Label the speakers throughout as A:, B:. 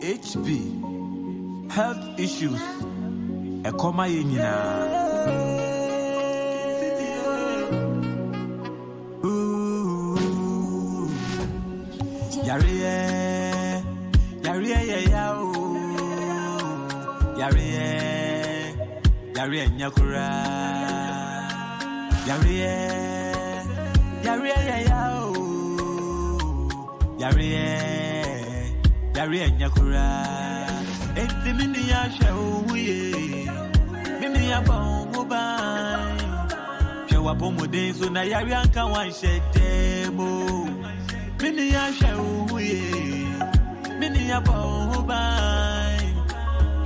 A: HB, health issues, a comma yina. Yare nyakura yare nyakura enti mini ya hwe mini ya bon obai hwe wapomode so na yare anka wan shedemo mini ya hwe mini ya bon obai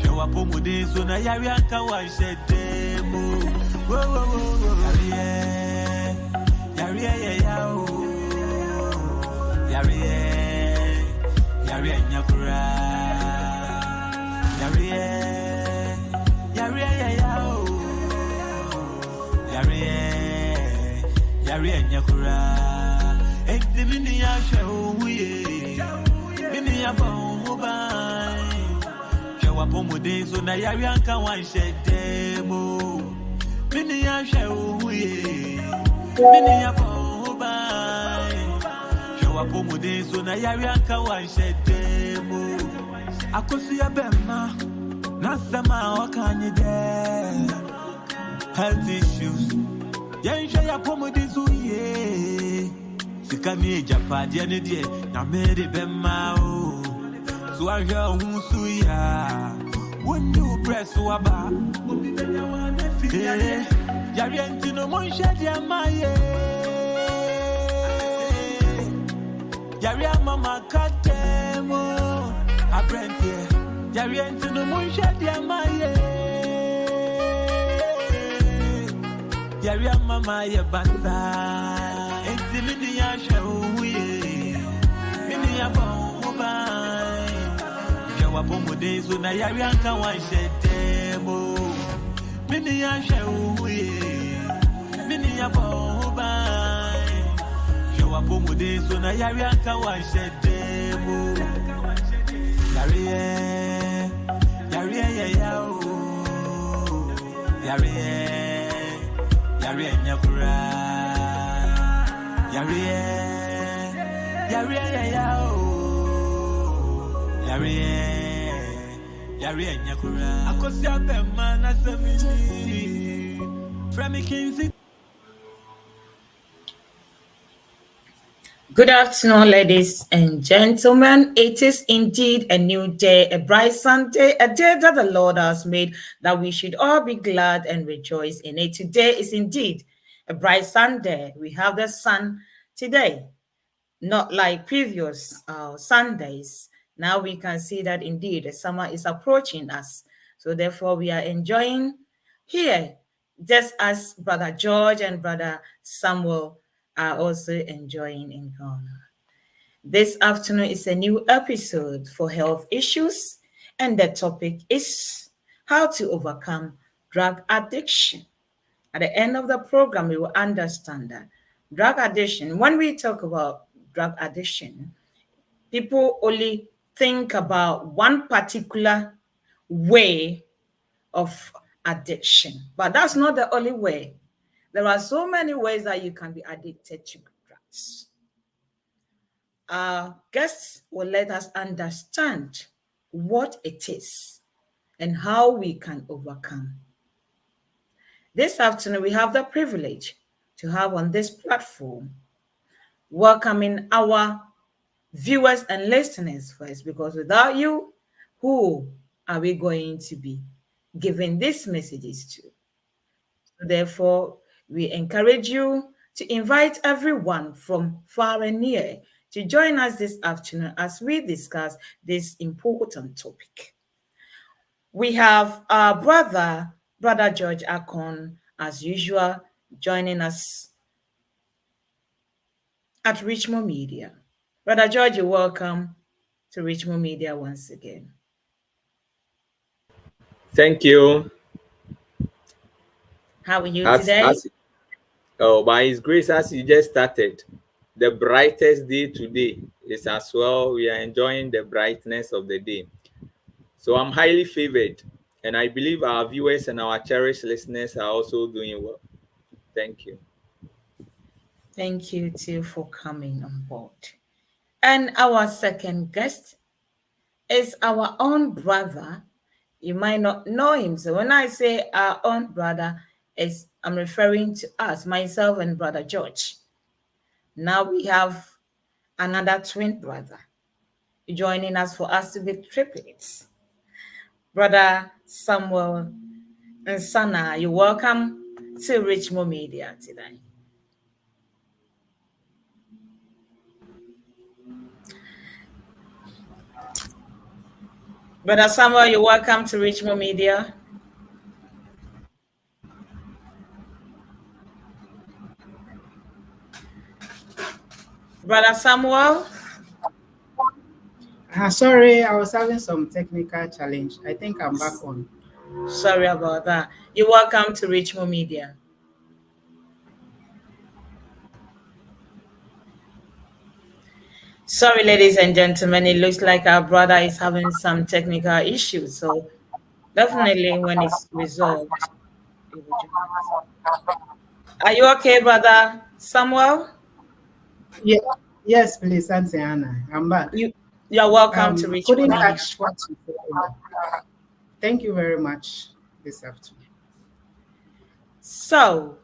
A: hwe wapomode so na yare anka wan shedemo wo wo wo yare nyakura yare nyakura enti mini ya hwe mini ya bon obai hwe wapomode so na yare anka wan shedemo mini ya hwe mini ya bon obai hwe wapomode so na yare anka wan shedemo akosi ya Bimah nasema wakanye de health issues yensha ya pomode so ye sikami japade ne de na mere Bimah o so ahwe hunsu ya when you press waba obi benya wa na fi yare ntino mo nhye de amaye yare mama katemo apprentice yare ntino mo nhye de amaye yare mama ye basa enti mini ya hwe mini ya bon obai hwe wapomode so na yare anka wan shedemo mini ya hwe mini ya bon obai hwe wapomode so na yare anka wan shedemo yare nyakura yare nyakura akosi Bimah na semini from Kinsey.
B: Good afternoon, ladies and gentlemen. It is indeed a new day, a bright Sunday, a day that the Lord has made, that we should all be glad and rejoice in it. Today is indeed a bright Sunday. We have the sun today, not like previous Sundays. Now we can see that indeed the summer is approaching us. So therefore we are enjoying here, just as Brother George and Brother Samuel are also enjoying in Ghana. This afternoon is a new episode for health issues, and the topic is how to overcome drug addiction. At the end of the program, we will understand that drug addiction, when we talk about drug addiction, people only think about one particular way of addiction, but that's not the only way. There are so many ways that you can be addicted to drugs. Our guests will let us understand what it is and how we can overcome. This afternoon, we have the privilege to have on this platform welcoming our viewers and listeners first, because without you, who are we going to be giving these messages to? So therefore, we encourage you to invite everyone from far and near to join us this afternoon as we discuss this important topic. We have our Brother George Ackon, as usual, joining us at Richmond Media. Brother George, you're welcome to Richmond Media once again.
C: Thank you.
B: How are you today?
C: By His grace, as you just started, the brightest day today is as well. We are enjoying the brightness of the day. So I'm highly favored, and I believe our viewers and our cherished listeners are also doing well. Thank you.
B: Thank you too for coming on board. And our second guest is our own brother. You might not know him. So when I say our own brother, is I'm referring to us, myself and brother George. Now we have another twin brother joining us for us to be triplets. Brother Samuel Nsanah, you're welcome to Richmond Media today. Brother Samuel, you're welcome to Richmond Media. Brother Samuel?
D: Sorry, I was having some technical challenge. I think I'm back on.
B: Sorry about that. You're welcome to Richmond Media. Sorry, ladies and gentlemen, it looks like our brother is having some technical issues. So definitely when it's resolved, he will join us. Are you okay, brother Samuel?
D: Yeah, yes, please, Auntie Hanna. I'm back.
B: You're welcome to Richmond
D: Couldn't
B: Media.
D: catch what you said. Thank you very much this afternoon.
B: So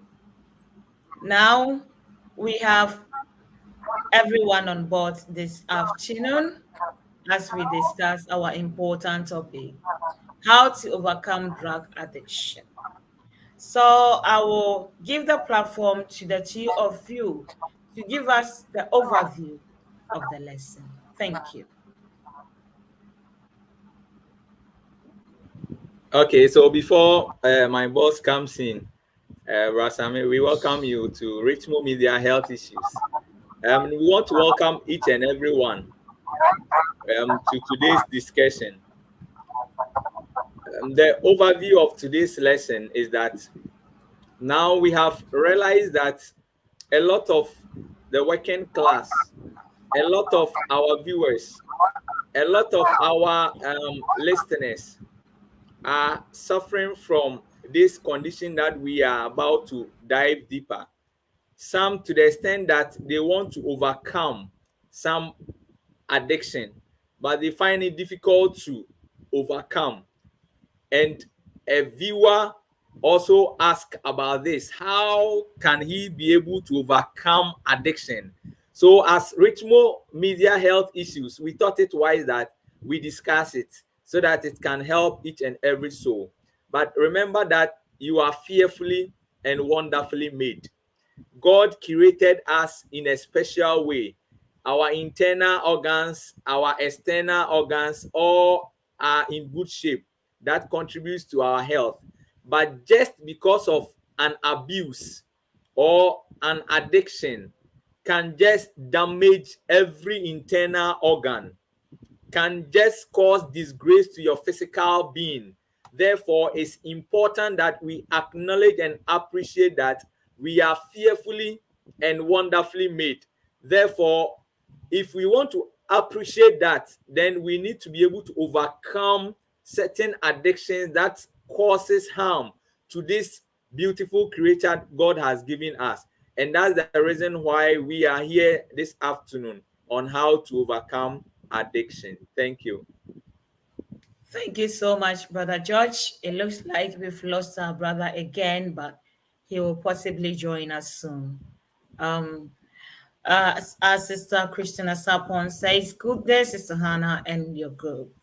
B: now we have everyone on board this afternoon as we discuss our important topic, how to overcome drug addiction. So I will give the platform to the two of you to give us the overview of the lesson. Thank you.
C: Okay, so before my boss comes in, Rasami, we welcome you to Richmond Media Health Issues. We want to welcome each and every one to today's discussion. The overview of today's lesson is that now we have realized that a lot of the working class, a lot of our viewers, a lot of our listeners are suffering from this condition that we are about to dive deeper. Some to the extent that they want to overcome some addiction, but they find it difficult to overcome. And a viewer also asked about this. How can he be able to overcome addiction? So as Richmond Media Health Issues, we thought it wise that we discuss it so that it can help each and every soul. But remember that you are fearfully and wonderfully made. God created us in a special way. Our internal organs, our external organs, all are in good shape. That contributes to our health. But just because of an abuse or an addiction can just damage every internal organ, can just cause disgrace to your physical being. Therefore, it's important that we acknowledge and appreciate that we are fearfully and wonderfully made. Therefore, if we want to appreciate that, then we need to be able to overcome certain addictions that causes harm to this beautiful creature God has given us. And that's the reason why we are here this afternoon on how to overcome addiction. Thank you.
B: Thank you so much, Brother George. It looks like we've lost our brother again, but he will possibly join us soon. Um, our sister Christina Sapon says, good day, Sister Hanna and your group.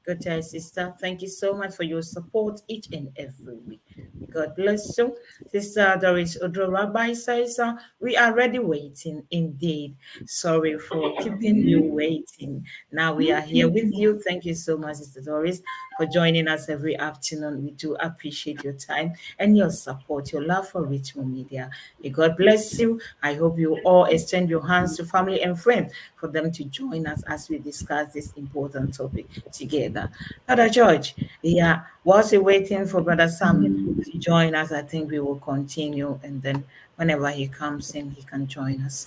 B: Good day, sister. Thank you so much for your support each and every week. God bless you. Sister Doris Odro Rabbi says, we are ready waiting indeed. Sorry for keeping you waiting. Now we are here with you. Thank you so much, Sister Doris, for joining us every afternoon. We do appreciate your time and your support, your love for Richmond Media. May God bless you. I hope you all extend your hands to family and friends for them to join us as we discuss this important topic together. Brother George, yeah, whilst we're waiting for Brother Sam to join us, I think we will continue, and then whenever he comes in, he can join us.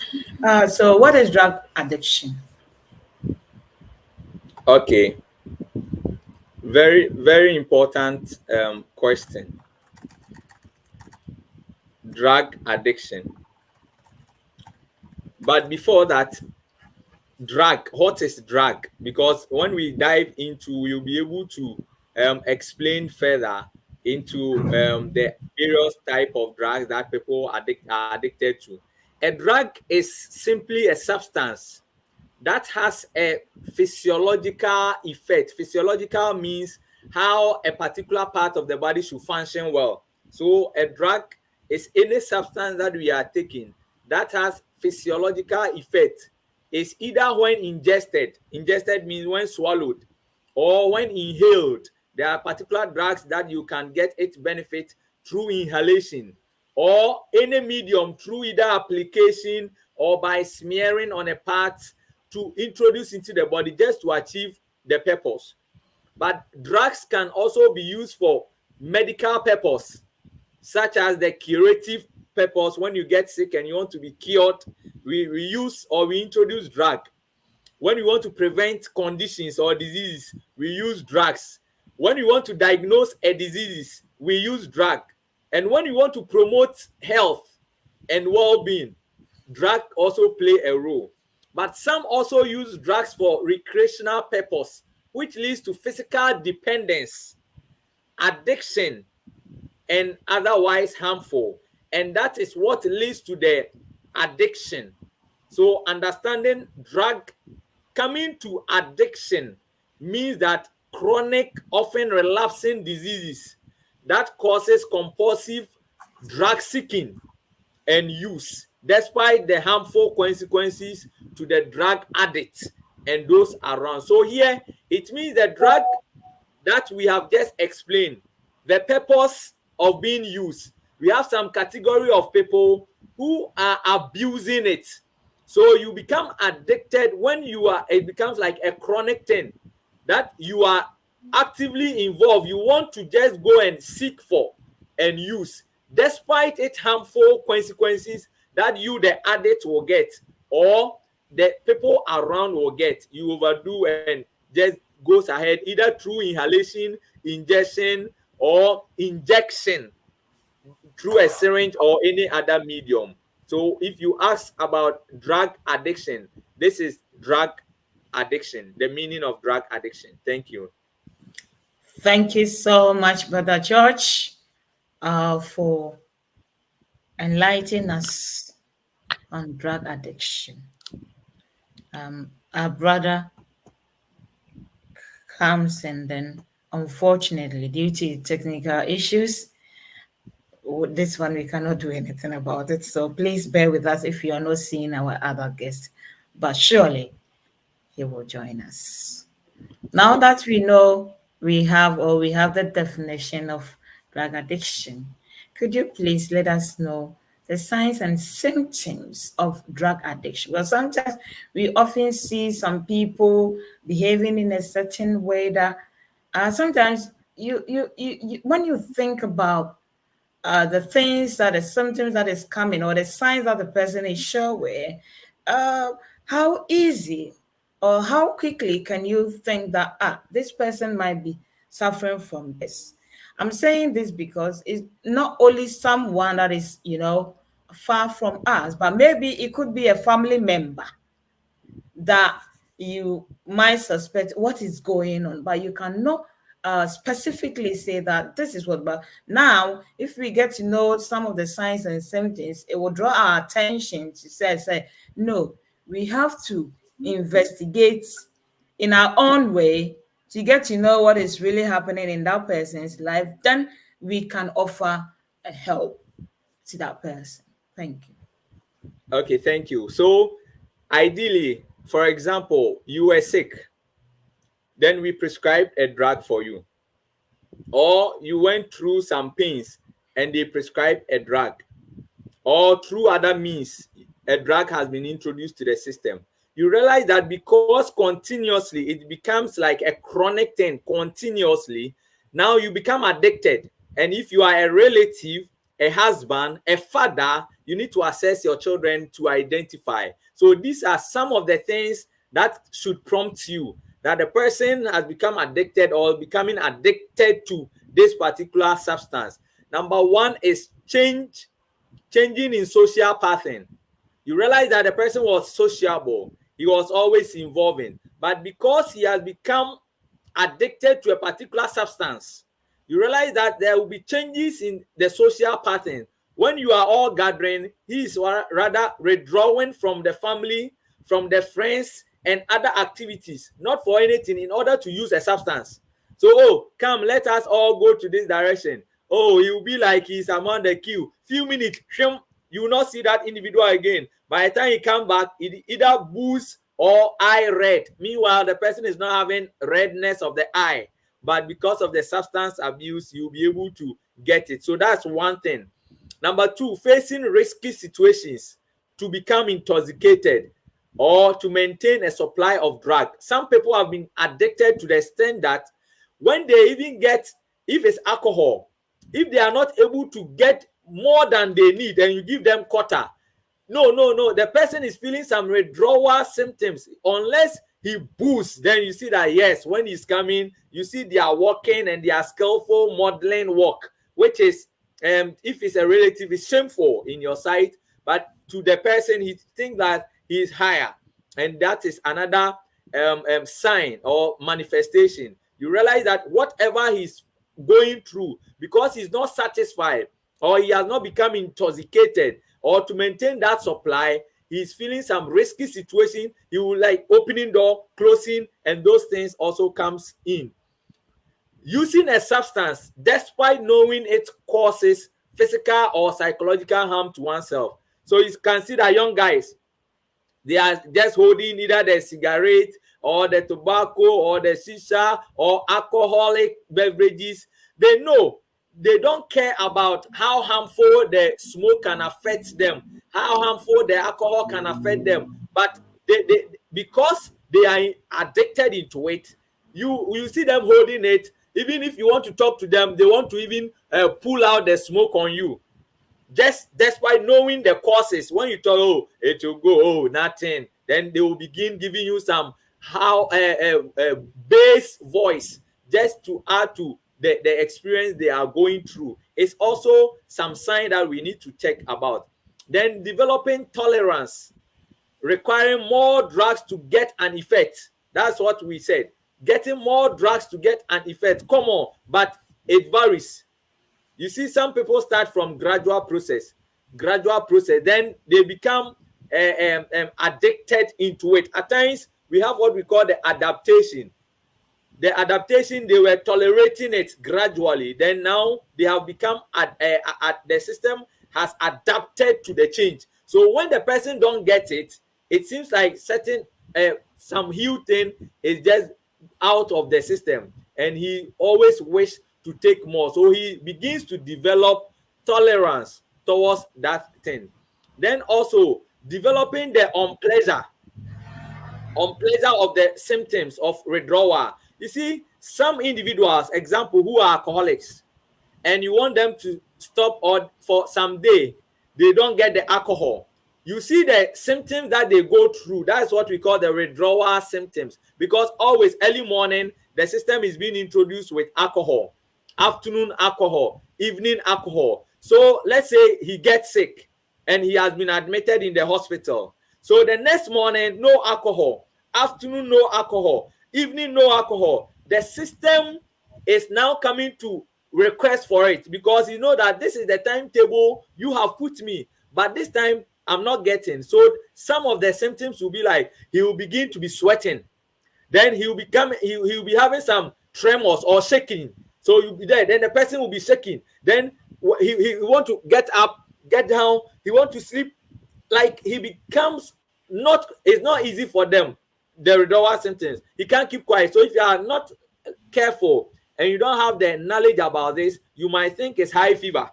B: So what is drug addiction?
C: Okay. Very, very important question. Drug addiction. But before that, drug, what is drug? Because when we dive into, we'll be able to explain further into the various type of drugs that people are addicted to. A drug is simply a substance that has a physiological effect. Physiological means how a particular part of the body should function well. So a drug is any substance that we are taking that has physiological effect. It's either when ingested means when swallowed, or when inhaled. There are particular drugs that you can get its benefit through inhalation, or any medium through either application or by smearing on a part to introduce into the body just to achieve the purpose. But drugs can also be used for medical purpose, such as the curative purpose. When you get sick and you want to be cured, we use or we introduce drug. When we want to prevent conditions or diseases, we use drugs. When we want to diagnose a disease, we use drug. And when we want to promote health and well-being, drug also play a role. But some also use drugs for recreational purpose, which leads to physical dependence, addiction, and otherwise harmful. And that is what leads to the addiction. So understanding drug coming to addiction means that chronic, often relapsing diseases that causes compulsive drug seeking and use, despite the harmful consequences to the drug addict and those around. So here it means the drug that we have just explained, the purpose of being used. We have some category of people who are abusing it. So you become addicted when it becomes like a chronic thing that you are actively involved. You want to just go and seek for and use, despite its harmful consequences that you, the addict, will get, or the people around will get. You overdo and just goes ahead either through inhalation, ingestion, or injection through a syringe or any other medium. So if you ask about drug addiction, this is drug addiction, the meaning of drug addiction. Thank you.
B: Thank you so much, Brother George, for enlightening us on drug addiction. Our brother comes, and then unfortunately, due to technical issues, this one we cannot do anything about it. So please bear with us if you are not seeing our other guest, but surely he will join us. Now that we know we have the definition of drug addiction, could you please let us know the signs and symptoms of drug addiction? Well, sometimes we often see some people behaving in a certain way that sometimes you when you think about the things that the symptoms that is coming or the signs that the person is showing, how easy or how quickly can you think that this person might be suffering from this? I'm saying this because it's not only someone that is, far from us, but maybe it could be a family member that you might suspect what is going on, but you cannot specifically say that this is what. But now, if we get to know some of the signs and symptoms, it will draw our attention to say, no, we have to investigate in our own way to get to know what is really happening in that person's life. Then we can offer a help to that person. Thank you.
C: Okay, thank you. So ideally, for example, you were sick, then we prescribed a drug for you, or you went through some pains and they prescribed a drug, or through other means a drug has been introduced to the system. You realize that because continuously it becomes like a chronic thing continuously, now you become addicted. And if you are a relative, a husband, a father, you need to assess your children to identify. So these are some of the things that should prompt you that the person has become addicted or becoming addicted to this particular substance. Number one is changing in social pattern. You realize that the person was sociable, he was always involving, but because he has become addicted to a particular substance, you realize that there will be changes in the social pattern. When you are all gathering, he is rather withdrawing from the family, from the friends, and other activities, not for anything, in order to use a substance. So, oh, come, let us all go to this direction. Oh, he will be like he's among the queue. Few minutes, you will not see that individual again. By the time he comes back, it either boosts or eye red. Meanwhile, the person is not having redness of the eye, but because of the substance abuse, you'll be able to get it. So that's one thing. Number two, facing risky situations to become intoxicated or to maintain a supply of drug. Some people have been addicted to the extent that when they even get, if it's alcohol, if they are not able to get more than they need and you give them quarter, no, the person is feeling some withdrawal symptoms. Unless he boosts, then you see that, yes, when he's coming, you see they are walking and they are skillful modeling walk, which is, if it's a relative, it's shameful in your sight, but to the person, he thinks that he is higher. And that is another sign or manifestation. You realize that whatever he's going through, because he's not satisfied or he has not become intoxicated, or to maintain that supply, he's feeling some risky situation. He will like opening door, closing, and those things also comes in. Using a substance despite knowing it causes physical or psychological harm to oneself. So you can see that young guys, they are just holding either the cigarette or the tobacco or the shisha or alcoholic beverages. They know, they don't care about how harmful the smoke can affect them, how harmful the alcohol can affect them. But they because they are addicted into it, you see them holding it. Even if you want to talk to them, they want to even pull out the smoke on you. Just despite knowing the causes, when you talk, oh, it will go, oh, nothing, then they will begin giving you some bass voice just to add to the experience they are going through. It's also some sign that we need to check about. Then developing tolerance, requiring more drugs to get an effect. That's what we said. Getting more drugs to get an effect. Come on, but it varies. You see, some people start from gradual process, then they become addicted into it. At times, we have what we call the adaptation. The adaptation, they were tolerating it gradually. Then now they have become, the system has adapted to the change. So when the person don't get it, it seems like certain, some huge thing is just out of the system. And he always wish to take more. So he begins to develop tolerance towards that thing. Then also developing the unpleasure of the symptoms of withdrawal. You see, some individuals, example, who are alcoholics, and you want them to stop, or for some day, they don't get the alcohol. You see the symptoms that they go through. That's what we call the withdrawal symptoms. Because always early morning, the system is being introduced with alcohol. Afternoon alcohol, evening alcohol. So let's say he gets sick and he has been admitted in the hospital. So the next morning, no alcohol. Afternoon, no alcohol. Evening, no alcohol. The system is now coming to request for it, because you know that this is the timetable you have put me, but this time I'm not getting. So some of the symptoms will be like he will begin to be sweating. Then he will be having some tremors or shaking. So you'll be there. Then the person will be shaking. Then he want to get up, get down. He want to sleep. Like he becomes not. It's not easy for them. The withdrawal symptoms. He can't keep quiet. So if you are not careful and you don't have the knowledge about this, you might think it's high fever,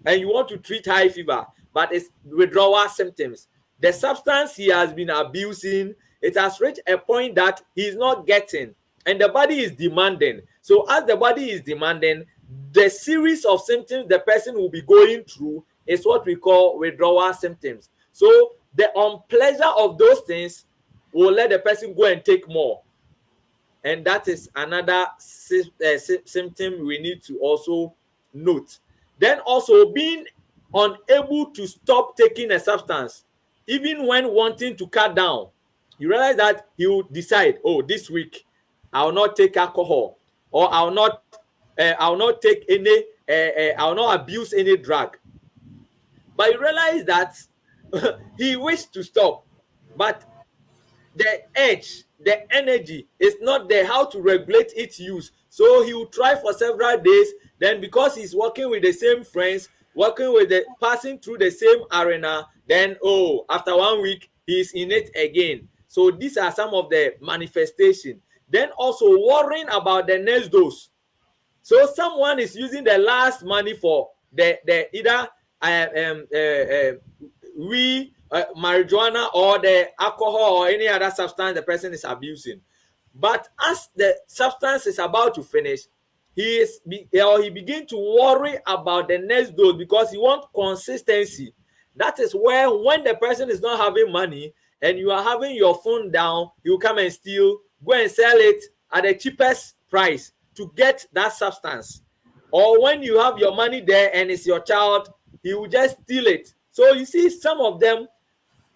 C: and you want to treat high fever, but it's withdrawal symptoms. The substance he has been abusing, it has reached a point that he's not getting, and the body is demanding. So as the body is demanding, the series of symptoms the person will be going through is what we call withdrawal symptoms. So the unpleasure of those things will let the person go and take more. And that is another symptom we need to also note. Then also being unable to stop taking a substance, even when wanting to cut down. You realize that he will decide, oh, this week I will not take alcohol, or I will not take any, I will not abuse any drug. But you realize that he wished to stop, but the edge, the energy is not there, how to regulate its use. So he will try for several days. Then because he's working with the same friends, passing through the same arena, then after 1 week he's in it again. So these are some of the manifestations. Then also worrying about the next dose. So someone is using the last money for the either marijuana or the alcohol or any other substance the person is abusing. But as the substance is about to finish, he begin to worry about the next dose because he wants consistency. That is where when the person is not having money and you are having your phone down, you come and steal, go and sell it at the cheapest price to get that substance. Or when you have your money there and it's your child, he will just steal it. So you see, some of them,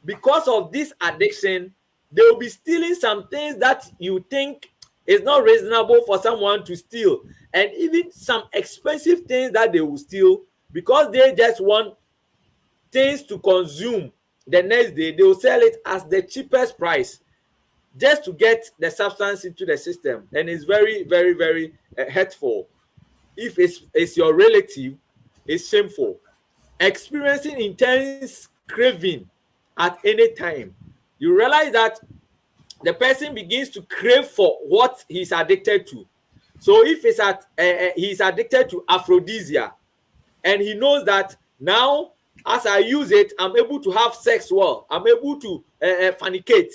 C: because of this addiction, they will be stealing some things that you think is not reasonable for someone to steal, and even some expensive things that they will steal because they just want things to consume the next day. They will sell it as the cheapest price just to get the substance into the system, and it's very, very, very hurtful. If it's your relative, it's shameful. Experiencing intense craving at any time, you realize that the person begins to crave for what he's addicted to. So if he's addicted to aphrodisia, and he knows that now as I use it, I'm able to have sex well, I'm able to fornicate.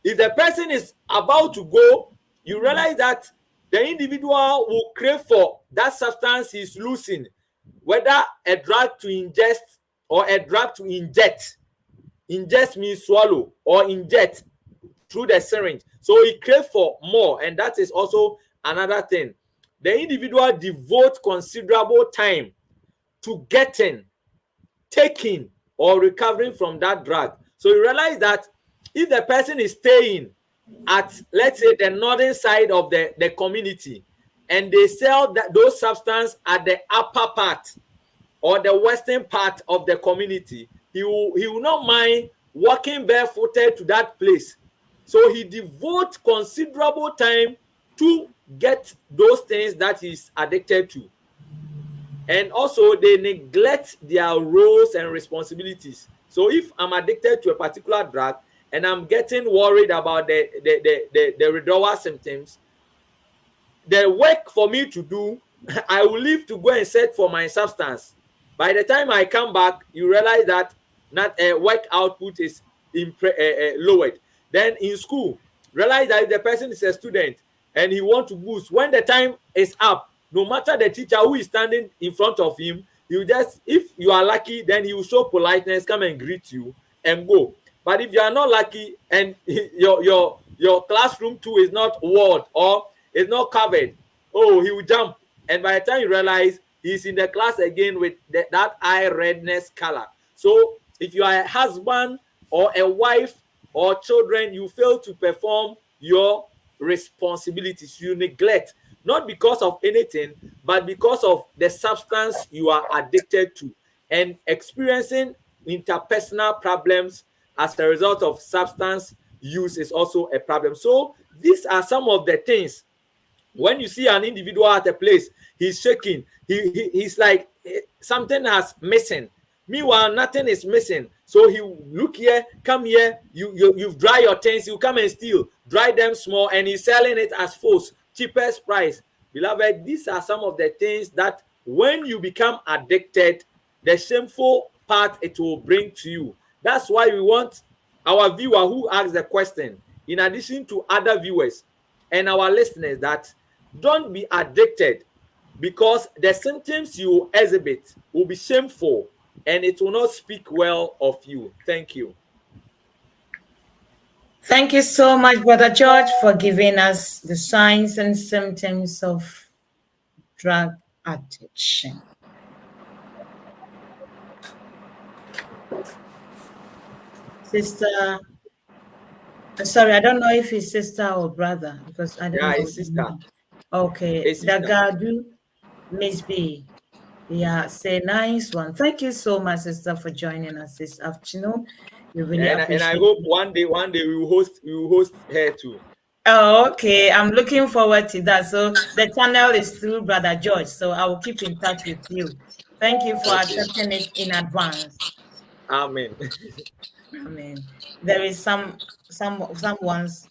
C: If the person is about to go, you realize that the individual will crave for that substance he's losing, whether a drug to ingest or a drug to inject. Ingest means swallow, or inject through the syringe. So he craves for more, and that is also another thing. The individual devotes considerable time to getting, taking, or recovering from that drug. So you realize that if the person is staying at, let's say, the northern side of the community, and they sell those substances at the upper part or the western part of the community, he will not mind walking barefooted to that place. So he devotes considerable time to get those things that he's addicted to. And also they neglect their roles and responsibilities. So if I'm addicted to a particular drug and I'm getting worried about the withdrawal symptoms, the work for me to do, I will leave to go and search for my substance. By the time I come back, you realize that work output is lowered. Then in school, realize that if the person is a student and he wants to boost, when the time is up, no matter the teacher who is standing in front of him, you just, if you are lucky, then he will show politeness, come and greet you and go. But if you are not lucky and your classroom too is not walled or is not covered, he will jump. And by the time you realize, he's in the class again with that eye redness color. So if you are a husband or a wife or children, you fail to perform your responsibilities. You neglect, not because of anything, but because of the substance you are addicted to, and experiencing interpersonal problems as a result of substance use is also a problem. So these are some of the things. When you see an individual at a place, he's shaking, he's like something has missing. Meanwhile, nothing is missing. So he look here, come here, you've dry your things, you come and steal, dry them small, and he's selling it as false, cheapest price. Beloved, these are some of the things that when you become addicted, the shameful part it will bring to you. That's why we want our viewer who asks the question, in addition to other viewers and our listeners, that don't be addicted, because the symptoms you exhibit will be shameful and it will not speak well of you. Thank you.
B: Thank you so much, Brother George, for giving us the signs and symptoms of drug addiction. Sister, sorry, I don't know if it's sister or brother because I don't know.
C: It's sister.
B: Okay,
C: It's sister.
B: Dagadu, Miss B. Yeah, say nice one. Thank you so much, sister, for joining us this afternoon. We really appreciate
C: and I hope one day we will host her too.
B: Oh, okay. I'm looking forward to that. So the channel is through Brother George. So I will keep in touch with you. Thank you for accepting it in advance.
C: Amen.
B: Amen. There is someone's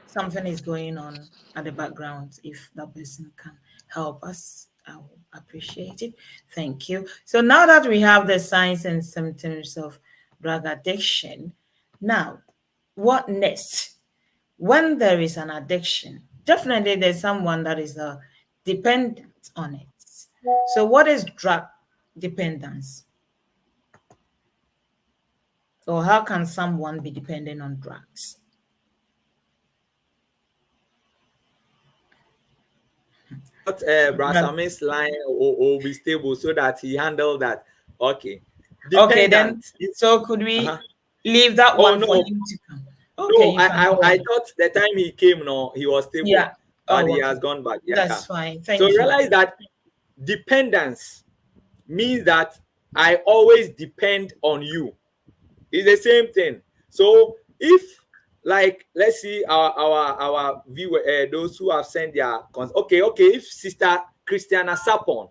B: something is going on at the background. If that person can help us, I will appreciate it. Thank you. So now that we have the signs and symptoms of drug addiction, now what next? When there is an addiction, definitely there's someone that is dependent on it. So, what is drug dependence? Or how can someone be dependent on drugs?
C: Brasamin's line will be stable so that he handle that. Okay.
B: Okay, then. So, could we leave that one for him to come?
C: Okay, no, I thought the time he came, he was stable.
B: Yeah.
C: But he has gone back. Yeah.
B: That's fine. Thank you.
C: So realize that dependence means that I always depend on you. It's the same thing. So if, like, let's see our viewer, those who have sent their okay, if Sister Christiana Sapon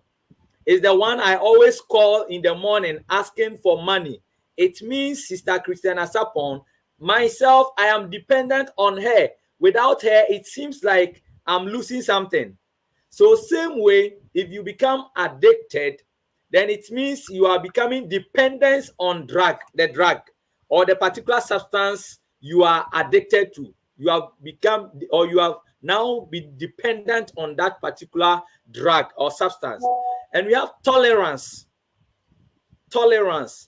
C: is the one I always call in the morning asking for money, it means Sister Christiana Sapon, myself, I am dependent on her. Without her, it seems like I'm losing something. So same way, if you become addicted, then it means you are becoming dependent on the drug or the particular substance you are addicted to. You have become, or you have now been dependent on that particular drug or substance. And we have tolerance. Tolerance.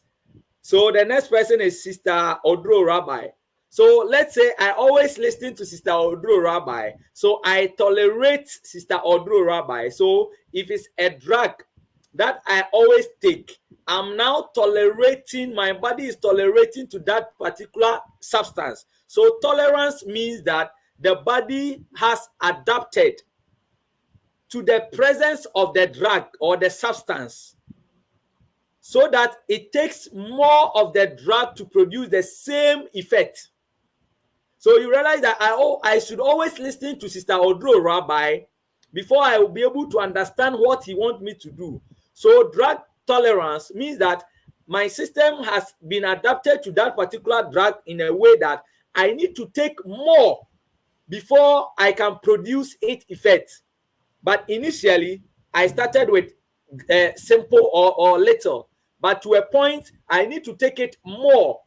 C: So the next person is Sister Odro Rabbi. So let's say I always listen to Sister Odro Rabbi. So I tolerate Sister Odro Rabbi. So if it's a drug that I always take, I'm now tolerating, my body is tolerating to that particular substance. So tolerance means that the body has adapted to the presence of the drug or the substance, so that it takes more of the drug to produce the same effect. So you realize that I should always listen to Sister Odro Rabbi before I will be able to understand what he wants me to do. So drug tolerance means that my system has been adapted to that particular drug in a way that I need to take more before I can produce its effect. But initially, I started with simple or little. But to a point, I need to take it more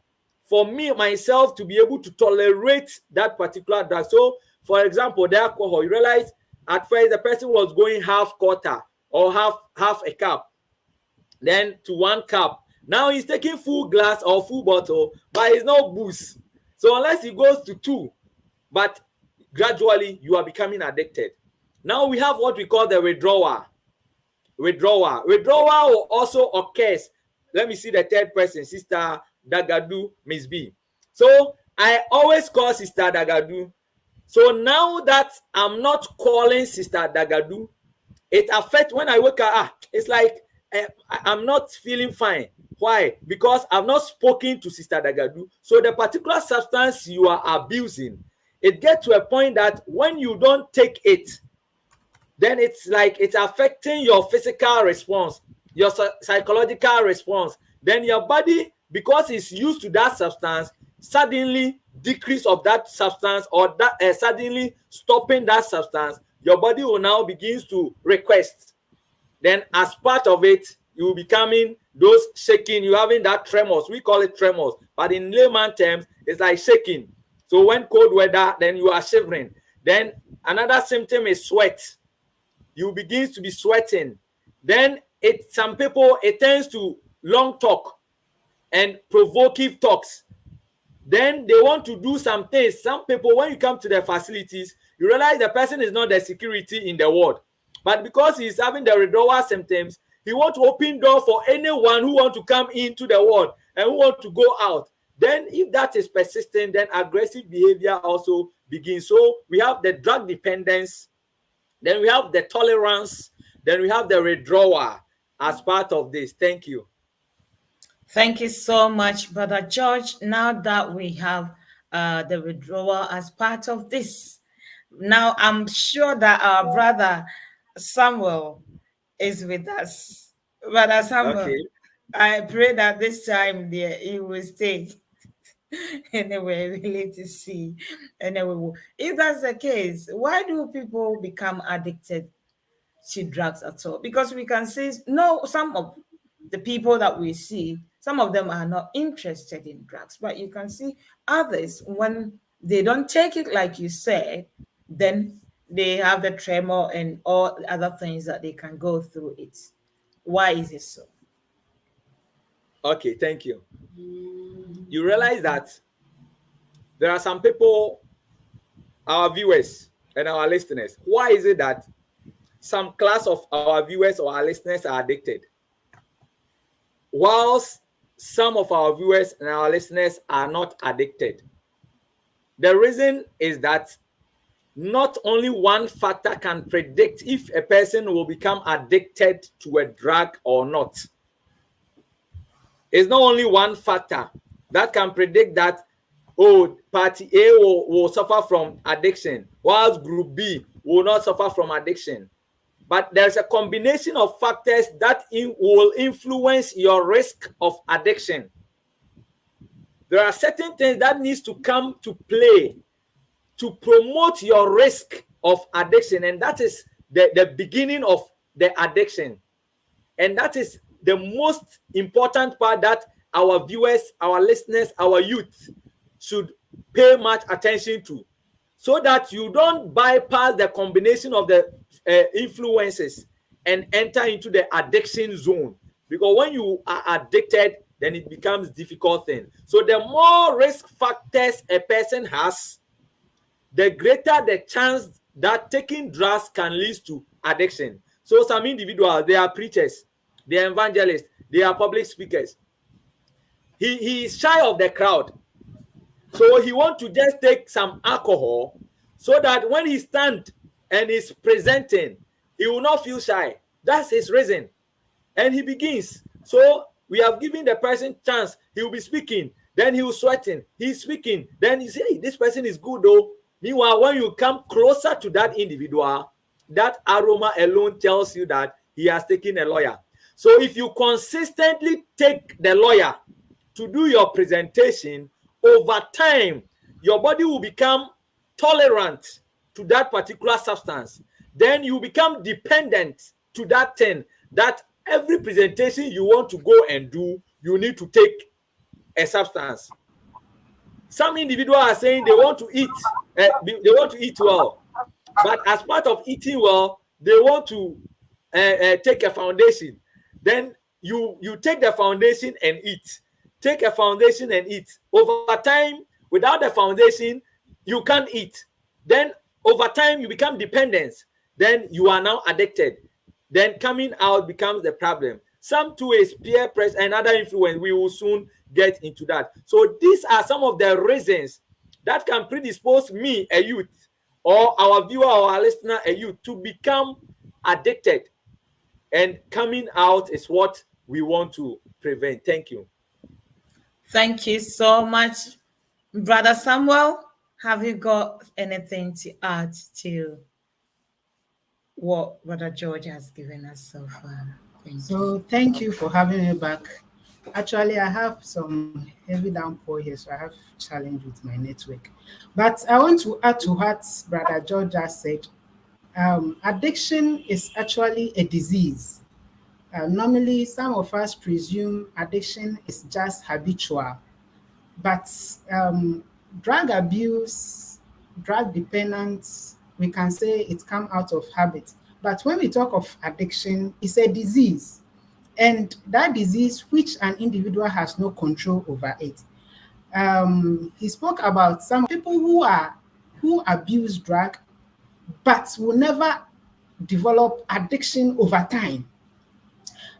C: for me, myself, to be able to tolerate that particular drug. So, for example, the alcohol, you realize at first the person was going half quarter or half a cup, then to 1 cup. Now he's taking full glass or full bottle, but it's no boost. So unless he goes to 2, but gradually you are becoming addicted. Now we have what we call the withdrawal. Withdrawal also occurs. Let me see the third person, Sister Dagadu, Miss B. So I always call Sister Dagadu. So now that I'm not calling Sister Dagadu, it affects when I wake up. It's like I'm not feeling fine. Why? Because I've not spoken to Sister Dagadu. So the particular substance you are abusing, it gets to a point that when you don't take it, then it's like it's affecting your physical response, your psychological response. Then your body, because it's used to that substance, suddenly decrease of that substance or that suddenly stopping that substance, your body will now begins to request. Then as part of it, you will becoming those shaking, you having that tremors. We call it tremors, but in layman terms, it's like shaking. So when cold weather, then you are shivering. Then another symptom is sweat. You begin to be sweating. Then some people, it tends to long talk and provocative talks. Then they want to do some things. Some people, when you come to the facilities, you realize the person is not the security in the ward. But because he's having the withdrawal symptoms, he wants to open door for anyone who want to come into the ward and who want to go out. Then if that is persistent, then aggressive behavior also begins. So we have the drug dependence, then we have the tolerance, then we have the withdrawal as part of this. Thank you.
B: Thank you so much, Brother George. Now that we have the withdrawal as part of this, now I'm sure that our brother Samuel is with us. Brother Samuel,
C: Okay.
B: I pray that this time there he will stay. Anyway, we need to see. Anyway, if that's the case, why do people become addicted to drugs at all? Because we can see some of the people that we see, some of them are not interested in drugs, but you can see others, when they don't take it like you said, then they have the tremor and all other things that they can go through it. Why is it so?
C: Okay, thank you. You realize that there are some people, our viewers and our listeners. Why is it that some class of our viewers or our listeners are addicted, whilst some of our viewers and our listeners are not addicted? The reason is that not only one factor can predict if a person will become addicted to a drug or not. It's not only one factor that can predict that, oh, party A will suffer from addiction, whilst group B will not suffer from addiction. But there's a combination of factors that will influence your risk of addiction. There are certain things that needs to come to play to promote your risk of addiction, and that is the beginning of the addiction. And that is the most important part that our viewers, our listeners, our youth should pay much attention to, so that you don't bypass the combination of the influences and enter into the addiction zone. Because when you are addicted, then it becomes difficult thing. So the more risk factors a person has, the greater the chance that taking drugs can lead to addiction. So some individuals, they are preachers, they are evangelists, they are public speakers. He is shy of the crowd. So he wants to just take some alcohol so that when he stands and is presenting, he will not feel shy. That's his reason. And he begins. So we have given the person chance. He will be speaking. Then he will sweating. He's speaking. Then you say, hey, this person is good though. Meanwhile, when you come closer to that individual, that aroma alone tells you that he has taken a lawyer. So if you consistently take the lawyer to do your presentation, over time, your body will become tolerant to that particular substance. Then you become dependent to that thing, that every presentation you want to go and do, you need to take a substance. Some individuals are saying they want to eat well, but as part of eating well, they want to take a foundation. Then you take the foundation and eat. Take a foundation and eat. Over time, without the foundation, you can't eat. Then over time, you become dependent. Then you are now addicted. Then coming out becomes the problem. Some too is peer pressure and other influence. We will soon get into that. So these are some of the reasons that can predispose me, a youth, or our viewer or our listener, a youth, to become addicted. And coming out is what we want to prevent. Thank you.
B: Thank you so much, Brother Samuel. Have you got anything to add to what Brother George has given us so far?
D: Thank you for having me back. Actually, I have some heavy downpour here, so I have challenge with my network. But I want to add to what Brother George just said. Addiction is actually a disease. Normally, some of us presume addiction is just habitual, but drug abuse, drug dependence, we can say it comes out of habit. But when we talk of addiction, it's a disease, and that disease which an individual has no control over it. He spoke about some people who abuse drug, but will never develop addiction over time.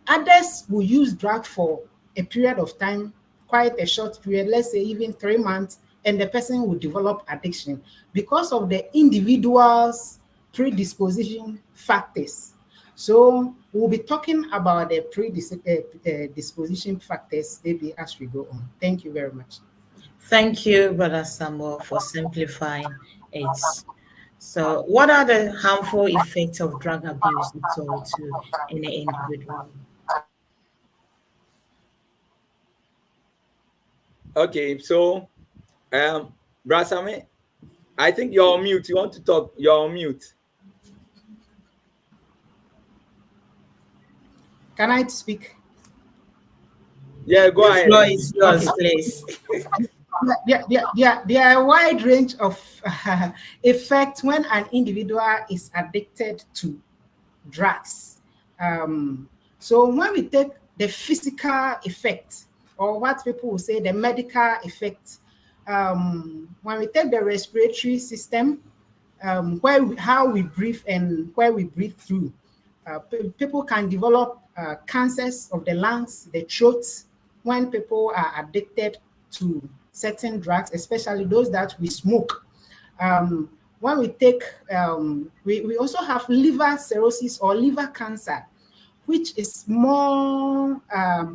D: Others will use drug for a period of time, quite a short period, let's say even 3 months, and the person will develop addiction because of the individual's predisposition factors. So we'll be talking about the predisposition factors maybe as we go on. Thank you very much.
B: Thank you, Brother Samuel, for simplifying it. So, what are the harmful effects of drug abuse to any individual?
C: Okay, so Brasame, I think you're on mute. You want to talk? You're on mute.
D: Can I speak?
C: Yeah, go ahead.
B: The floor is yours, please.
D: There are a wide range of effects when an individual is addicted to drugs. So when we take the physical effect, or what people will say the medical effect, when we take the respiratory system, how we breathe and where we breathe through, people can develop cancers of the lungs, the throat, when people are addicted to certain drugs, especially those that we smoke. When we take, we also have liver cirrhosis or liver cancer, which is more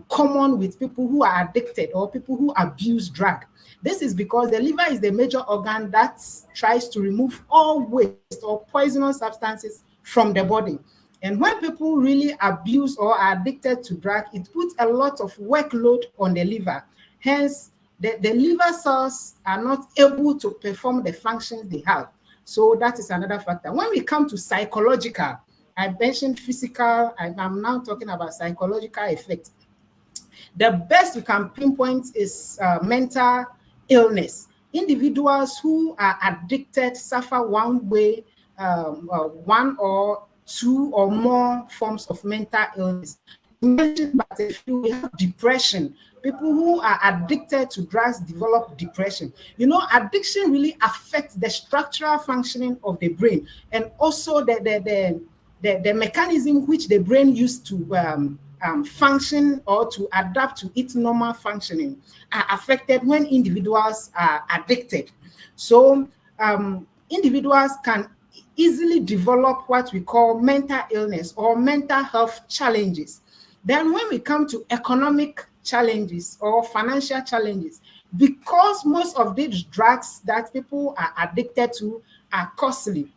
D: common with people who are addicted or people who abuse drug. This is because the liver is the major organ that tries to remove all waste or poisonous substances from the body. And when people really abuse or are addicted to drug, it puts a lot of workload on the liver. Hence, the liver cells are not able to perform the functions they have. So that is another factor. When we come to psychological, I mentioned physical, I'm now talking about psychological effects. The best we can pinpoint is mental illness. Individuals who are addicted suffer one way, one or two or more forms of mental illness. But if we have depression, people who are addicted to drugs develop depression. You know, addiction really affects the structural functioning of the brain and also the mechanism which the brain used to function or to adapt to its normal functioning are affected when individuals are addicted. So individuals can easily develop what we call mental illness or mental health challenges. Then when we come to economic challenges or financial challenges, because most of these drugs that people are addicted to are costly,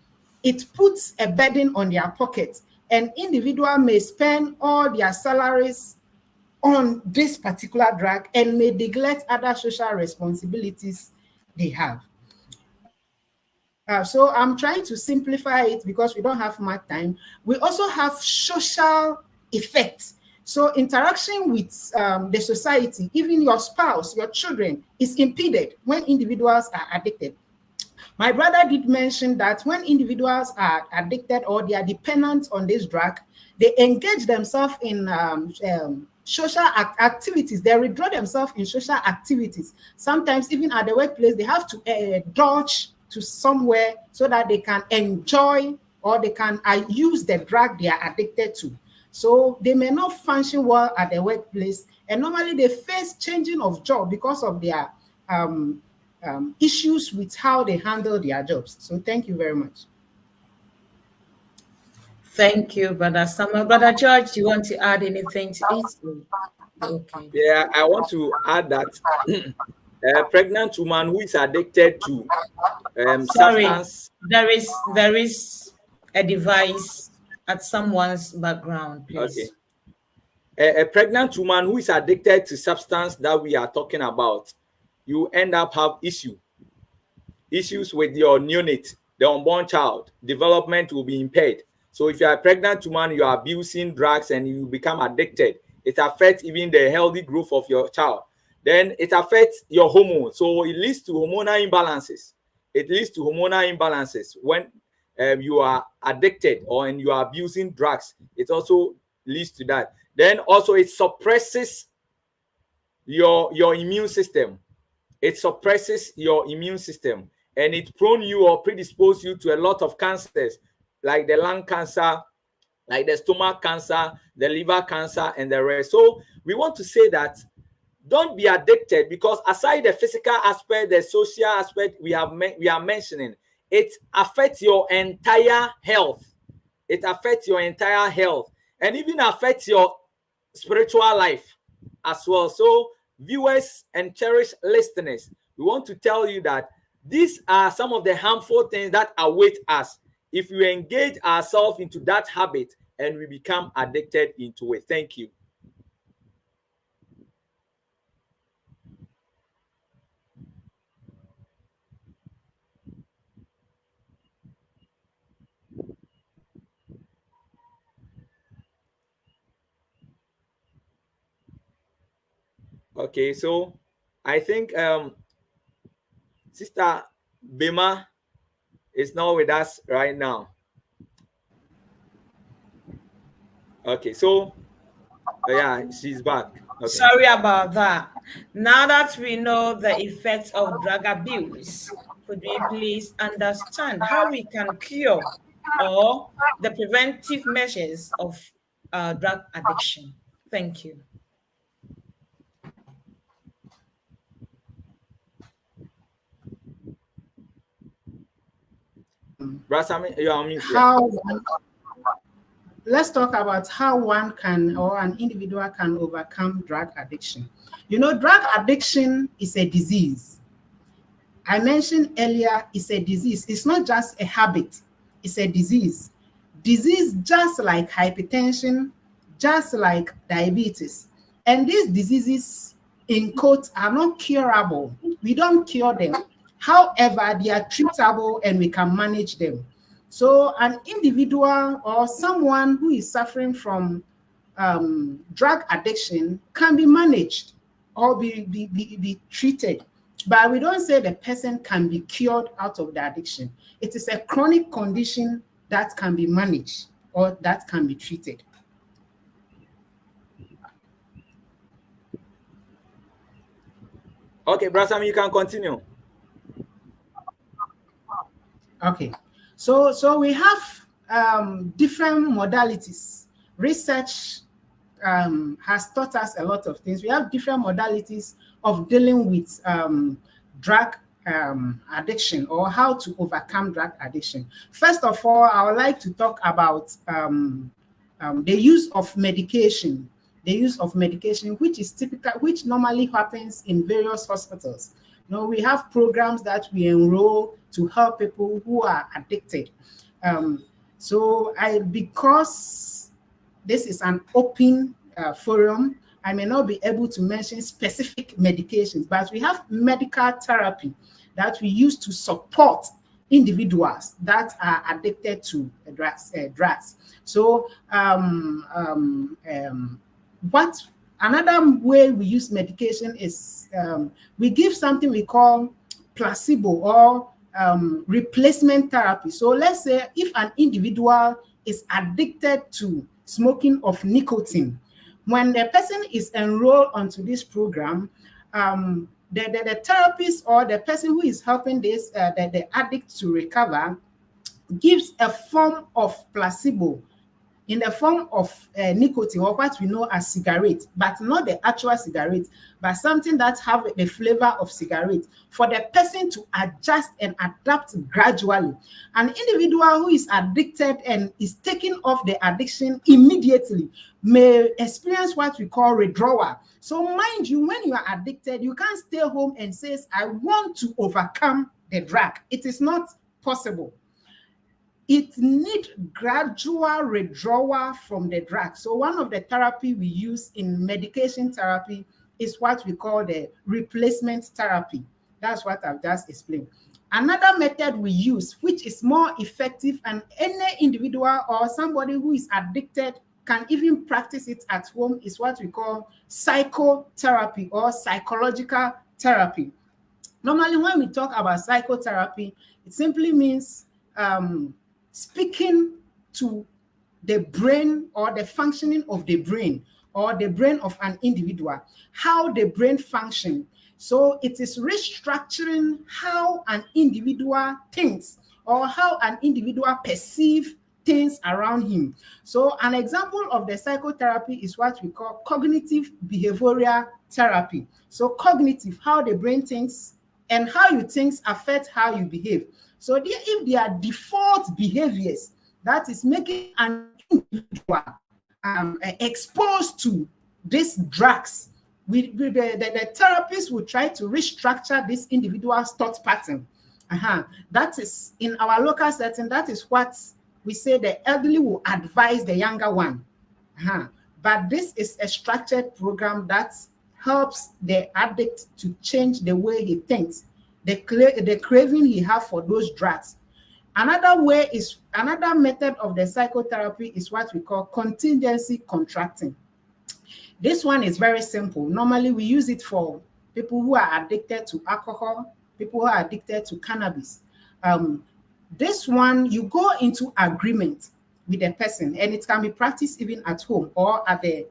D: it puts a burden on their pockets. An individual may spend all their salaries on this particular drug and may neglect other social responsibilities they have. So I'm trying to simplify it because we don't have much time. We also have social effects. So interaction with the society, even your spouse, your children, is impeded when individuals are addicted. My brother did mention that when individuals are addicted or they are dependent on this drug, they engage themselves in social activities. They withdraw themselves in social activities. Sometimes even at the workplace, they have to dodge to somewhere so that they can enjoy or they can use the drug they are addicted to. So they may not function well at the workplace, and normally they face changing of job because of their issues with how they handle their jobs. So thank you very much.
B: Thank you, Brother Samuel. Brother George, do you want to add anything to this? Okay.
C: Yeah, I want to add that a pregnant woman who is addicted to substance.
B: There is a device at someone's background, please.
C: Okay. A pregnant woman who is addicted to substance that we are talking about, you end up have issues with your neonate, the unborn child. Development will be impaired. So if you are a pregnant woman, you are abusing drugs and you become addicted, it affects even the healthy growth of your child. Then it affects your hormones. So it leads to hormonal imbalances. When you are addicted or and you are abusing drugs. It also leads to that. Then also it suppresses your immune system. it suppresses your immune system, and it prone you or predispose you to a lot of cancers, like the lung cancer, like the stomach cancer, the liver cancer, and the rest. So we want to say that don't be addicted, because aside the physical aspect, the social aspect we are mentioning, it affects your entire health. It affects your entire health, and even affects your spiritual life as well. So viewers and cherished listeners, we want to tell you that these are some of the harmful things that await us if we engage ourselves into that habit and we become addicted into it. Thank you. Okay, so I think Sister Bimah is not with us right now. Okay, so yeah, she's back. Okay.
B: Sorry about that. Now that we know the effects of drug abuse, could we please understand how we can cure or the preventive measures of drug addiction? Thank you.
C: Brasami, you're on mute.
D: Let's talk about how one can, or an individual can, overcome drug addiction. You know, drug addiction is a disease. I mentioned earlier, it's a disease. It's not just a habit, it's a disease. Disease just like hypertension, just like diabetes. And these diseases, in quotes, are not curable. We don't cure them. However, they are treatable and we can manage them. So an individual or someone who is suffering from drug addiction can be managed or be treated. But we don't say the person can be cured out of the addiction. It is a chronic condition that can be managed or that can be treated.
C: Okay, Brasami, you can continue.
D: Okay, so we have different modalities. Research has taught us a lot of things. We have different modalities of dealing with drug addiction, or how to overcome drug addiction. First of all, I would like to talk about the use of medication. The use of medication, which is typical, which normally happens in various hospitals. You know, we have programs that we enroll to help people who are addicted. Because this is an open forum, I may not be able to mention specific medications, but we have medical therapy that we use to support individuals that are addicted to drugs. So another way we use medication is we give something we call placebo or replacement therapy. So let's say if an individual is addicted to smoking of nicotine, when the person is enrolled onto this program, the therapist or the person who is helping the addict to recover gives a form of placebo in the form of nicotine, or what we know as cigarette, but not the actual cigarette, but something that have the flavor of cigarette, for the person to adjust and adapt gradually. An individual who is addicted and is taking off the addiction immediately may experience what we call withdrawal. So mind you, when you are addicted, you can't stay home and say, I want to overcome the drug. It is not possible. It needs gradual withdrawal from the drug. So one of the therapy we use in medication therapy is what we call the replacement therapy. That's what I've just explained. Another method we use, which is more effective, and any individual or somebody who is addicted can even practice it at home, is what we call psychotherapy or psychological therapy. Normally, when we talk about psychotherapy, it simply means speaking to the brain or the functioning of the brain or the brain of an individual, how the brain functions. So it is restructuring how an individual thinks or how an individual perceives things around him. So an example of the psychotherapy is what we call cognitive behavioral therapy. So cognitive, how the brain thinks and how you think affect how you behave. So if there are default behaviors that is making an individual exposed to these drugs, the therapist will try to restructure this individual's thought pattern. That is, in our local setting, that is what we say the elderly will advise the younger one. But this is a structured program that helps the addict to change the way he thinks, the craving he has for those drugs. Another method of the psychotherapy is what we call contingency contracting. This one is very simple. Normally, we use it for people who are addicted to alcohol, people who are addicted to cannabis. This one, you go into agreement with the person, and it can be practiced even at home or at the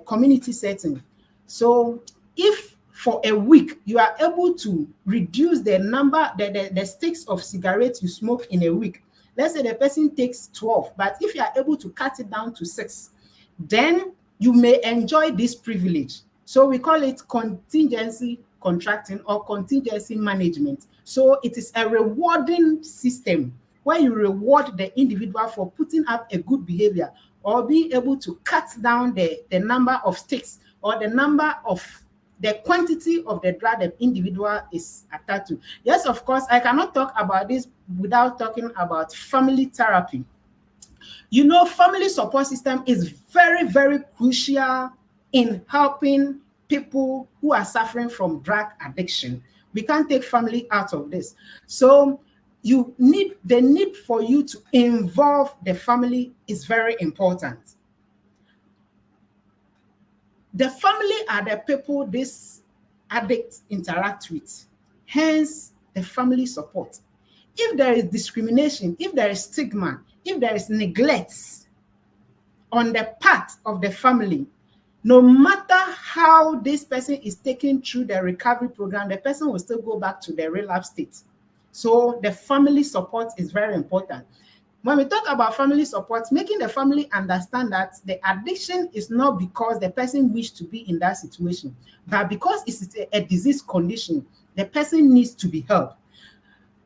D: community setting. So if for a week you are able to reduce the number, the sticks of cigarettes you smoke in a week, let's say the person takes 12, but if you are able to cut it down to 6, then you may enjoy this privilege. So we call it contingency contracting or contingency management. So it is a rewarding system where you reward the individual for putting up a good behavior or being able to cut down the number of sticks or the quantity of the drug the individual is attached to. Yes, of course, I cannot talk about this without talking about family therapy. You know, family support system is very, very crucial in helping people who are suffering from drug addiction. We can't take family out of this. So the need for you to involve the family is very important. The family are the people this addict interact with, hence the family support. If there is discrimination, if there is stigma, if there is neglect on the part of the family, no matter how this person is taken through the recovery program, the person will still go back to the relapse state. So the family support is very important. When we talk about family support, making the family understand that the addiction is not because the person wished to be in that situation, but because it's a disease condition, the person needs to be helped.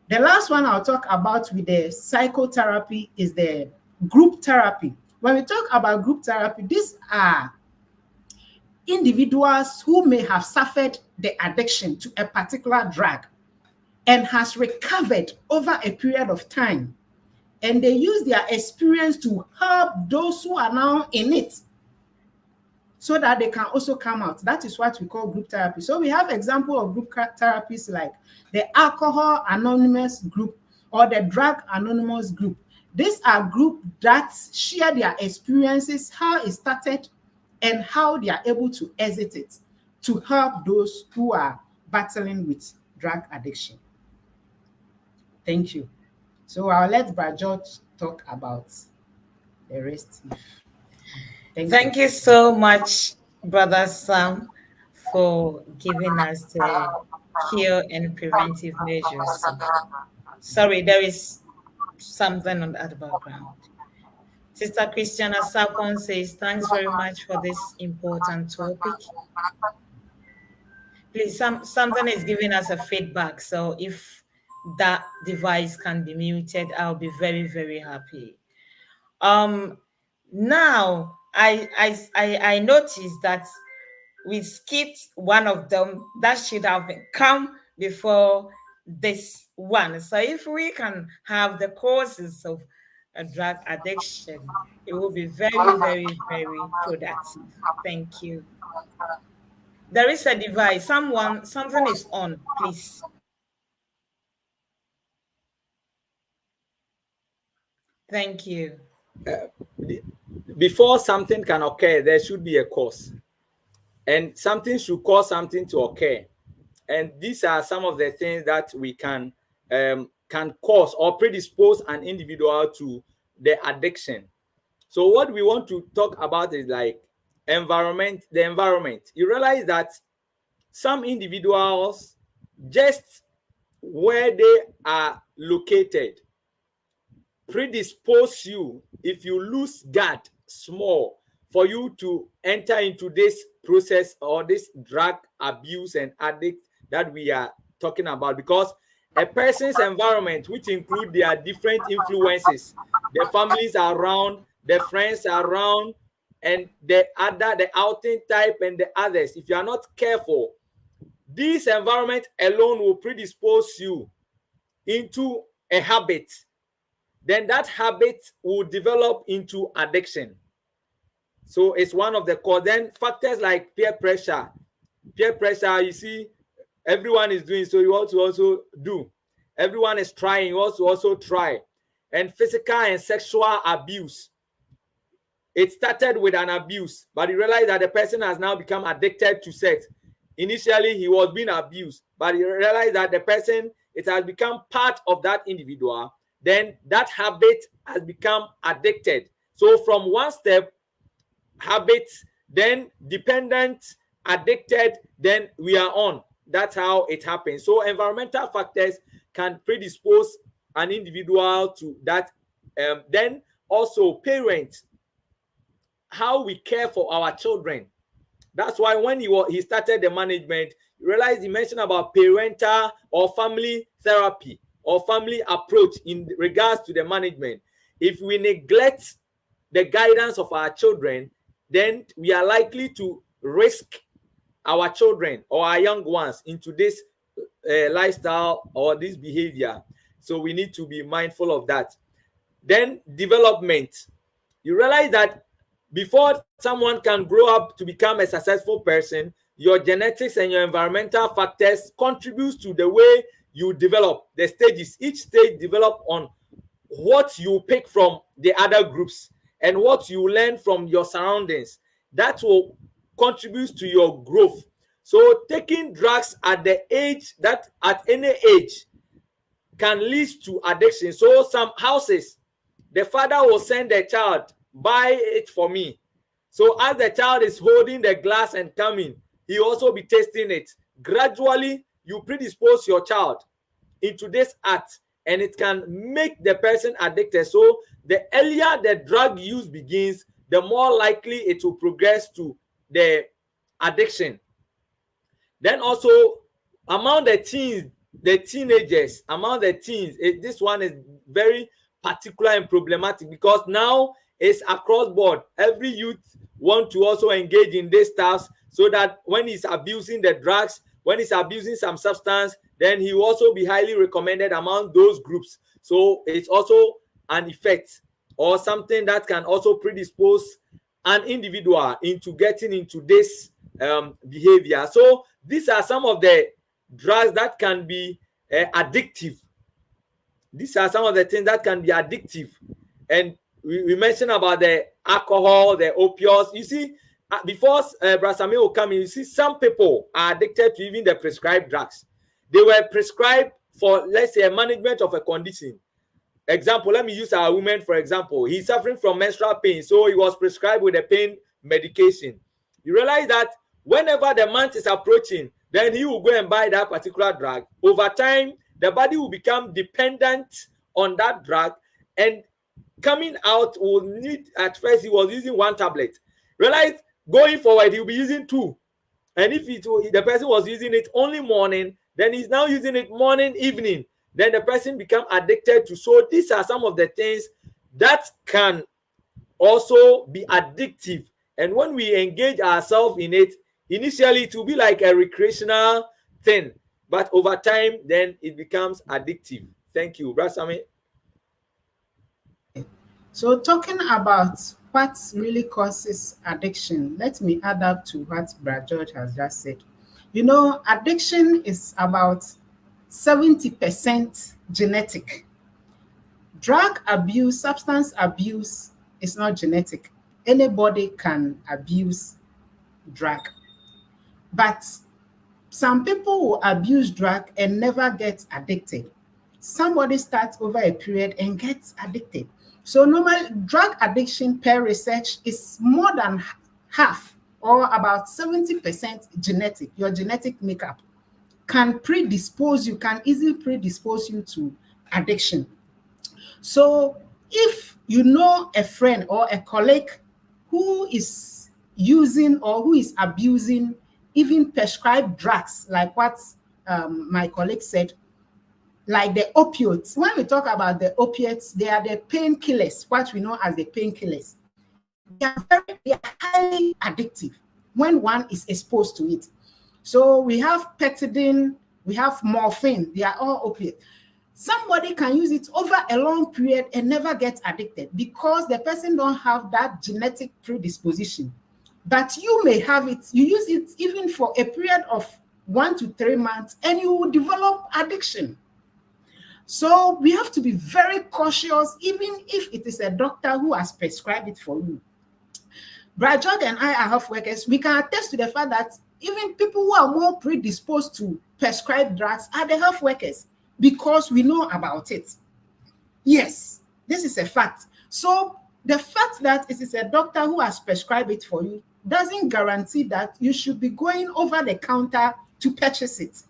D: The last one I'll talk about with the psychotherapy is the group therapy. When we talk about group therapy, these are individuals who may have suffered the addiction to a particular drug and has recovered over a period of time. And they use their experience to help those who are now in it so that they can also come out. That is what we call group therapy. So we have example of group therapies like the Alcohol Anonymous group or the Drug Anonymous group. These are groups that share their experiences, how it started, and how they are able to exit it to help those who are battling with drug addiction. Thank you. So I'll let Brad George talk about the rest.
B: Thank you so much, Brother Sam, for giving us the cure and preventive measures. Sorry, there is something on the background. Sister Christiana Sapon says, thanks very much for this important topic. Please, something is giving us a feedback. So if that device can be muted, I'll be very, very happy. Now I noticed that we skipped one of them that should have come before this one. So if we can have the causes of drug addiction, it will be very, very, very productive. Thank you. There is a device. Something is on, please. Thank you.
C: Before something can occur, there should be a cause. And something should cause something to occur. And these are some of the things that we can cause or predispose an individual to the addiction. So what we want to talk about is like the environment. You realize that some individuals, just where they are located, predispose you, if you lose guard small, for you to enter into this process or this drug abuse and addict that we are talking about. Because a person's environment, which include their different influences, the families are around, the friends are around, and the outing type and the others, if you are not careful, this environment alone will predispose you into a habit. Then that habit will develop into addiction. So it's one of the core. Then factors like peer pressure. Peer pressure, you see, everyone is doing, so you want to also do. Everyone is trying, you also try. And physical and sexual abuse. It started with an abuse, but you realize that the person has now become addicted to sex. Initially, he was being abused, but you realize that the person, it has become part of that individual. Then that habit has become addicted. So from one step, habit, then dependent, addicted, then we are on. That's how it happens. So environmental factors can predispose an individual to that. Then also parents, how we care for our children. That's why when he started the management, you realize he mentioned about parental or family therapy or family approach in regards to the management. If we neglect the guidance of our children, then we are likely to risk our children or our young ones into this lifestyle or this behavior. So we need to be mindful of that. Then development. You realize that before someone can grow up to become a successful person, your genetics and your environmental factors contribute to the way you develop. The stages, each stage develop on what you pick from the other groups and what you learn from your surroundings. That will contribute to your growth. So taking drugs at the age that at any age can lead to addiction. So some houses, the father will send the child, buy it for me. So as the child is holding the glass and coming, he also be tasting it. Gradually, you predispose your child into this act, and it can make the person addicted. So the earlier the drug use begins, the more likely it will progress to the addiction. Then also among the teens, the teenagers, among the teens, this one is very particular and problematic because now it's across board. Every youth want to also engage in this stuff so that when he's abusing the drugs, when he's abusing some substance, then he will also be highly recommended among those groups. So it's also an effect or something that can also predispose an individual into getting into this behavior. So these are some of the drugs that can be addictive. These are some of the things that can be addictive. And we mentioned about the alcohol, the opioids. You see, before Brasame will come in, you see some people are addicted to even the prescribed drugs. They were prescribed for, let's say, a management of a condition. Example, let me use our woman, for example. He's suffering from menstrual pain, so he was prescribed with a pain medication. You realize that whenever the month is approaching, then he will go and buy that particular drug. Over time, the body will become dependent on that drug, and coming out will need, at first he was using one tablet. Realize going forward, he'll be using two. And if the person was using it only morning, then he's now using it morning, evening. Then the person become addicted to. So these are some of the things that can also be addictive. And when we engage ourselves in it, initially it will be like a recreational thing. But over time, then it becomes addictive. Thank you. Brasame.
D: So talking about what really causes addiction, let me add up to what Brad George has just said. You know, addiction is about 70% genetic. Drug abuse, substance abuse is not genetic. Anybody can abuse drug. But some people will abuse drug and never get addicted. Somebody starts over a period and gets addicted. So normal drug addiction per research is more than half or about 70% genetic, your genetic makeup can easily predispose you to addiction. So if you know a friend or a colleague who is using or who is abusing even prescribed drugs, like what my colleague said, like the opioids. When we talk about the opiates, they are the painkillers, what we know as the painkillers. They are highly addictive when one is exposed to it. So we have petidine, we have morphine, they are all opiates. Somebody can use it over a long period and never get addicted because the person don't have that genetic predisposition. But you may have it, you use it even for a period of 1 to 3 months and you will develop addiction. So we have to be very cautious, even if it is a doctor who has prescribed it for you. Brad George and I are health workers. We can attest to the fact that even people who are more predisposed to prescribe drugs are the health workers because we know about it. Yes, this is a fact. So the fact that it is a doctor who has prescribed it for you doesn't guarantee that you should be going over the counter to purchase it.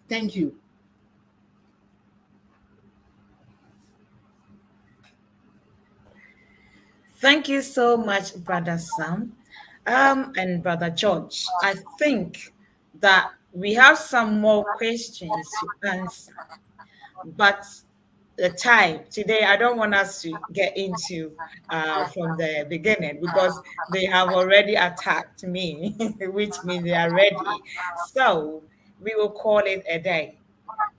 D: Thank you.
B: Thank you so much, Brother Sam and Brother George. I think that we have some more questions to answer, but the time today, I don't want us to get into from the beginning because they have already attacked me, which means they are ready. So we will call it a day.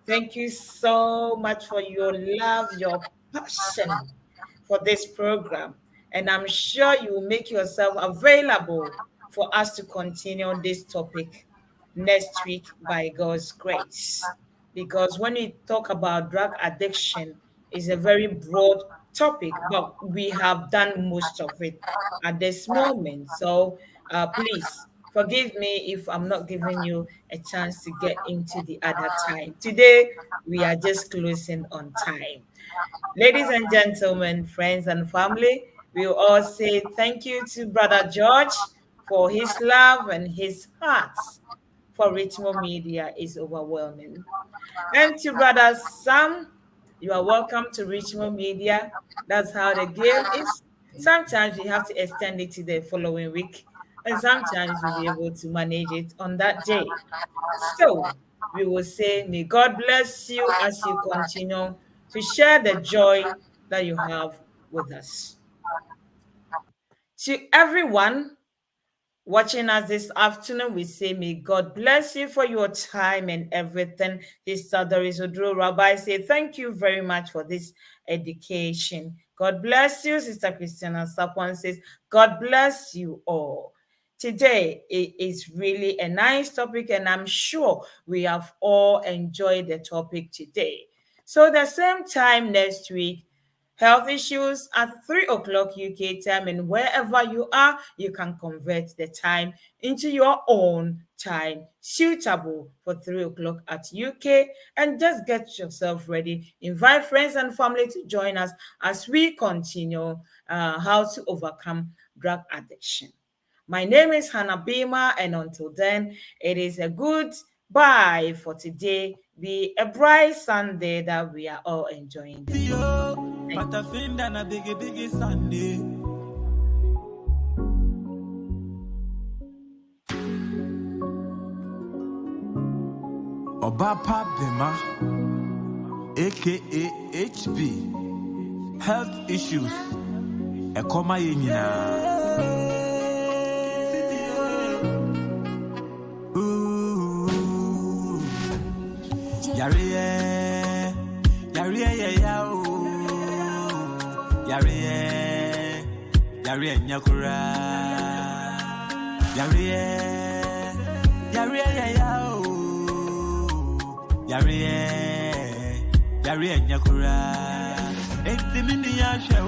B: Thank you so much for your love, your passion for this program. And I'm sure you will make yourself available for us to continue on this topic next week by God's grace. Because when we talk about drug addiction, it's a very broad topic, but we have done most of it at this moment. So please forgive me if I'm not giving you a chance to get into the other time. Today, we are just closing on time. Ladies and gentlemen, friends and family, we will all say thank you to Brother George for his love and his heart for Richmond Media is overwhelming. And to Brother Sam, you are welcome to Richmond Media. That's how the game is. Sometimes we have to extend it to the following week, and sometimes we'll be able to manage it on that day. So we will say, may God bless you as you continue to share the joy that you have with us. To everyone watching us this afternoon, we say, may God bless you for your time and everything. Sister Doris Odro Rabbi say, thank you very much for this education. God bless you. Sister Christiana Sapon says, God bless you all. Today, it is really a nice topic, and I'm sure we have all enjoyed the topic today. So the same time next week, health issues at 3 o'clock UK time, and wherever you are, you can convert the time into your own time suitable for 3 o'clock at UK, and just get yourself ready. Invite friends and family to join us as we continue how to overcome drug addiction. My name is Hanna Bimah, and until then, it is a good bye for today. Be a bright Sunday that we are all enjoying.
A: Patafinda na bigi Sunday. Obapa Bimah, aka HB, health issues. Ekoma yenyina. Yare nyakura yare nyakura